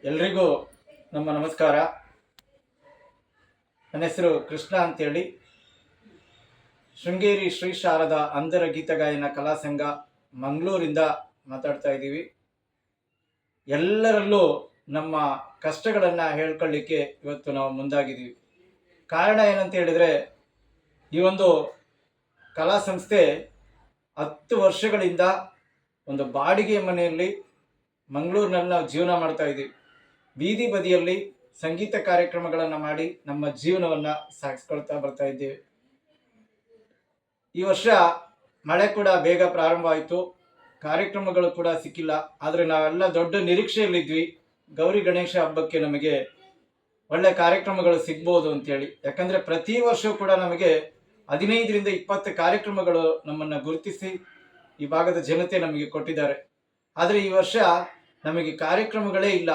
ಎಲ್ರಿಗೂ ನಮ್ಮ ನಮಸ್ಕಾರ. ನನ್ನ ಹೆಸರು ಕೃಷ್ಣ ಅಂತೇಳಿ. ಶೃಂಗೇರಿ ಶ್ರೀ ಶಾರದಾ ಅಂಧರ ಗೀತಗಾಯನ ಕಲಾ ಸಂಘ ಮಂಗಳೂರಿಂದ ಮಾತಾಡ್ತಾ ಇದ್ದೀವಿ. ಎಲ್ಲರಲ್ಲೂ ನಮ್ಮ ಕಷ್ಟಗಳನ್ನು ಹೇಳ್ಕೊಳ್ಳಿಕ್ಕೆ ಇವತ್ತು ನಾವು ಮುಂದಾಗಿದ್ದೀವಿ. ಕಾರಣ ಏನಂತ ಹೇಳಿದರೆ, ಈ ಒಂದು ಕಲಾ ಸಂಸ್ಥೆ 10 ವರ್ಷಗಳಿಂದ ಒಂದು ಬಾಡಿಗೆ ಮನೆಯಲ್ಲಿ ಮಂಗಳೂರಿನಲ್ಲಿ ನಾವು ಜೀವನ ಮಾಡ್ತಾ ಇದ್ದೀವಿ. ಬೀದಿ ಬದಿಯಲ್ಲಿ ಸಂಗೀತ ಕಾರ್ಯಕ್ರಮಗಳನ್ನು ಮಾಡಿ ನಮ್ಮ ಜೀವನವನ್ನು ಸಾಗಿಸ್ಕೊಳ್ತಾ ಬರ್ತಾ ಇದ್ದೇವೆ. ಈ ವರ್ಷ ಮಳೆ ಕೂಡ ಬೇಗ ಪ್ರಾರಂಭ ಆಯಿತು, ಕಾರ್ಯಕ್ರಮಗಳು ಕೂಡ ಸಿಕ್ಕಿಲ್ಲ. ಆದರೆ ನಾವೆಲ್ಲ ದೊಡ್ಡ ನಿರೀಕ್ಷೆಯಲ್ಲಿದ್ವಿ, ಗೌರಿ ಗಣೇಶ ಹಬ್ಬಕ್ಕೆ ನಮಗೆ ಒಳ್ಳೆ ಕಾರ್ಯಕ್ರಮಗಳು ಸಿಗ್ಬೋದು ಅಂತೇಳಿ. ಯಾಕಂದರೆ ಪ್ರತಿ ವರ್ಷವೂ ಕೂಡ ನಮಗೆ 15ರಿಂದ 20 ಕಾರ್ಯಕ್ರಮಗಳು ನಮ್ಮನ್ನು ಗುರುತಿಸಿ ಈ ಭಾಗದ ಜನತೆ ನಮಗೆ ಕೊಟ್ಟಿದ್ದಾರೆ. ಆದರೆ ಈ ವರ್ಷ ನಮಗೆ ಕಾರ್ಯಕ್ರಮಗಳೇ ಇಲ್ಲ.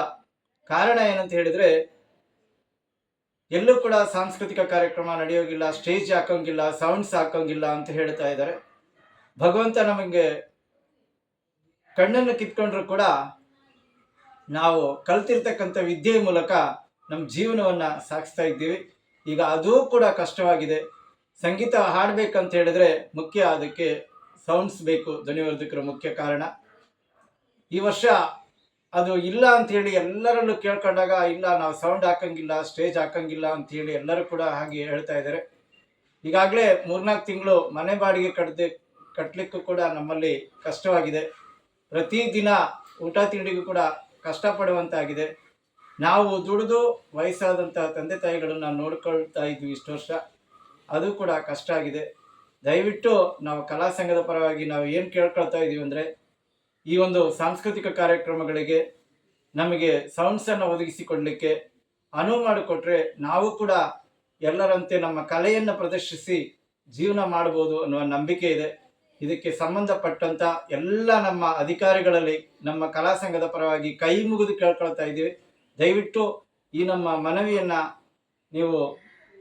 ಕಾರಣ ಏನಂತ ಹೇಳಿದರೆ, ಎಲ್ಲೂ ಕೂಡ ಸಾಂಸ್ಕೃತಿಕ ಕಾರ್ಯಕ್ರಮ ನಡೆಯೋಗಿಲ್ಲ, ಸ್ಟೇಜ್ ಹಾಕೋಂಗಿಲ್ಲ, ಸೌಂಡ್ಸ್ ಹಾಕೋಂಗಿಲ್ಲ ಅಂತ ಹೇಳ್ತಾ ಇದ್ದಾರೆ. ಭಗವಂತ ನಮಗೆ ಕಣ್ಣನ್ನು ಕಿತ್ಕೊಂಡ್ರು ಕೂಡ ನಾವು ಕಲ್ತಿರ್ತಕ್ಕಂಥ ವಿದ್ಯೆಯ ಮೂಲಕ ನಮ್ಮ ಜೀವನವನ್ನು ಸಾಗಿಸ್ತಾ ಇದ್ದೀವಿ. ಈಗ ಅದೂ ಕೂಡ ಕಷ್ಟವಾಗಿದೆ. ಸಂಗೀತ ಹಾಡಬೇಕಂತ ಹೇಳಿದ್ರೆ ಮುಖ್ಯ, ಅದಕ್ಕೆ ಸೌಂಡ್ಸ್ ಬೇಕು, ಧ್ವನಿವರ್ಧಕರು ಮುಖ್ಯ ಕಾರಣ. ಈ ವರ್ಷ ಅದು ಇಲ್ಲ ಅಂಥೇಳಿ ಎಲ್ಲರಲ್ಲೂ ಕೇಳ್ಕೊಂಡಾಗ, ಇಲ್ಲ ನಾವು ಸೌಂಡ್ ಹಾಕಂಗಿಲ್ಲ, ಸ್ಟೇಜ್ ಹಾಕಂಗಿಲ್ಲ ಅಂಥೇಳಿ ಎಲ್ಲರೂ ಕೂಡ ಹಾಗೆ ಹೇಳ್ತಾ ಇದ್ದಾರೆ. ಈಗಾಗಲೇ 3-4 ತಿಂಗಳು ಮನೆ ಬಾಡಿಗೆ ಕಟ್ಟಲಿಕ್ಕೂ ಕೂಡ ನಮ್ಮಲ್ಲಿ ಕಷ್ಟವಾಗಿದೆ. ಪ್ರತಿದಿನ ಊಟ ತಿಂಡಿಗೂ ಕೂಡ ಕಷ್ಟಪಡುವಂತಾಗಿದೆ. ನಾವು ದುಡಿದು ವಯಸ್ಸಾದಂಥ ತಂದೆ ತಾಯಿಗಳನ್ನು ನೋಡ್ಕೊಳ್ತಾ ಇದ್ವಿ ಇಷ್ಟು ವರ್ಷ, ಅದು ಕೂಡ ಕಷ್ಟ ಆಗಿದೆ. ದಯವಿಟ್ಟು ನಾವು ಕಲಾ ಸಂಘದ ಪರವಾಗಿ ನಾವು ಏನು ಕೇಳ್ಕೊಳ್ತಾ ಇದ್ದೀವಿ ಅಂದರೆ, ಈ ಒಂದು ಸಾಂಸ್ಕೃತಿಕ ಕಾರ್ಯಕ್ರಮಗಳಿಗೆ ನಮಗೆ ಸೌಂಡ್ಸನ್ನು ಒದಗಿಸಿಕೊಡಲಿಕ್ಕೆ ಅನುವು ಮಾಡಿಕೊಟ್ರೆ ನಾವು ಕೂಡ ಎಲ್ಲರಂತೆ ನಮ್ಮ ಕಲೆಯನ್ನು ಪ್ರದರ್ಶಿಸಿ ಜೀವನ ಮಾಡ್ಬೋದು ಅನ್ನುವ ನಂಬಿಕೆ ಇದೆ. ಇದಕ್ಕೆ ಸಂಬಂಧಪಟ್ಟಂಥ ಎಲ್ಲ ನಮ್ಮ ಅಧಿಕಾರಿಗಳಲ್ಲಿ ನಮ್ಮ ಕಲಾ ಸಂಘದ ಪರವಾಗಿ ಕೈ ಮುಗಿದು ಕೇಳ್ಕೊಳ್ತಾ ಇದ್ದೀವಿ. ದಯವಿಟ್ಟು ಈ ನಮ್ಮ ಮನವಿಯನ್ನು ನೀವು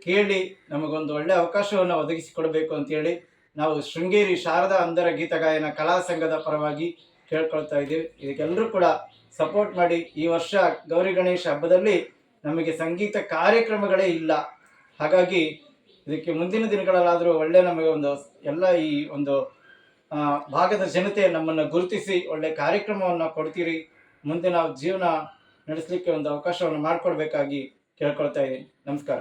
ಕೇಳಿ ನಮಗೊಂದು ಒಳ್ಳೆಯ ಅವಕಾಶವನ್ನು ಒದಗಿಸಿಕೊಡಬೇಕು ಅಂತೇಳಿ ನಾವು ಶೃಂಗೇರಿ ಶಾರದಾ ಅಂಧರ ಗೀತಗಾಯನ ಕಲಾ ಸಂಘದ ಪರವಾಗಿ ಕೇಳ್ಕೊಳ್ತಾ ಇದ್ದೀವಿ. ಇದಕ್ಕೆಲ್ಲರೂ ಕೂಡ ಸಪೋರ್ಟ್ ಮಾಡಿ. ಈ ವರ್ಷ ಗೌರಿ ಗಣೇಶ ಹಬ್ಬದಲ್ಲಿ ನಮಗೆ ಸಂಗೀತ ಕಾರ್ಯಕ್ರಮಗಳೇ ಇಲ್ಲ. ಹಾಗಾಗಿ ಇದಕ್ಕೆ ಮುಂದಿನ ದಿನಗಳಲ್ಲಾದರೂ ಒಳ್ಳೆ ನಮಗೆ ಒಂದು ಎಲ್ಲ ಈ ಒಂದು ಭಾಗದ ಜನತೆ ನಮ್ಮನ್ನು ಗುರುತಿಸಿ ಒಳ್ಳೆ ಕಾರ್ಯಕ್ರಮವನ್ನು ಕೊಡ್ತೀರಿ, ಮುಂದೆ ನಾವು ಜೀವನ ನಡೆಸಲಿಕ್ಕೆ ಒಂದು ಅವಕಾಶವನ್ನು ಮಾಡಿಕೊಡ್ಬೇಕಾಗಿ ಕೇಳ್ಕೊಳ್ತಾ ಇದ್ದೀನಿ. ನಮಸ್ಕಾರ.